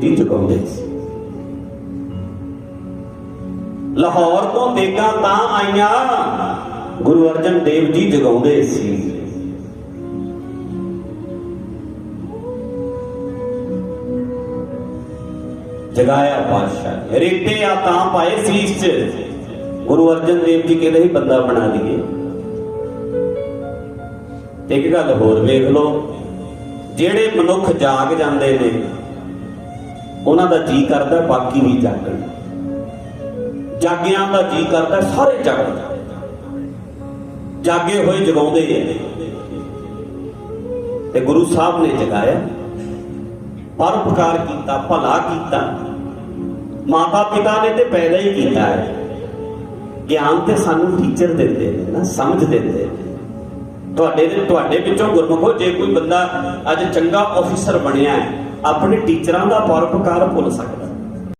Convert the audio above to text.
जी जगाउंदे सी। लाहौर तो देगां तां आईयां गुरु अर्जन देव जी जगाउंदे सी। जगाया पातशाह रेते आ तां पाए सीस च, गुरु अर्जन देव जी कहते ही बंदा बना दिए। एक गल होर वेख लो, जेड़े मनुख जाग जाते ने उन्हां दा जी करदा बाकी भी जागण, जागियां दा जी करदा सारे जागण, जागे होए जगाउंदे हैं। ते गुरु साहब ने जगाया, परोपकार किया, भला किया। माता पिता ने तो पैदा ही किया है, ज्ञान तो सानू टीचर देते हैं ना, समझ देते हैं। तुहाडे विचों गुरमुखो जे कोई बंदा अज चंगा ऑफिसर बनिया है, अपने टीचरां दा परोपकार भुल सकदा।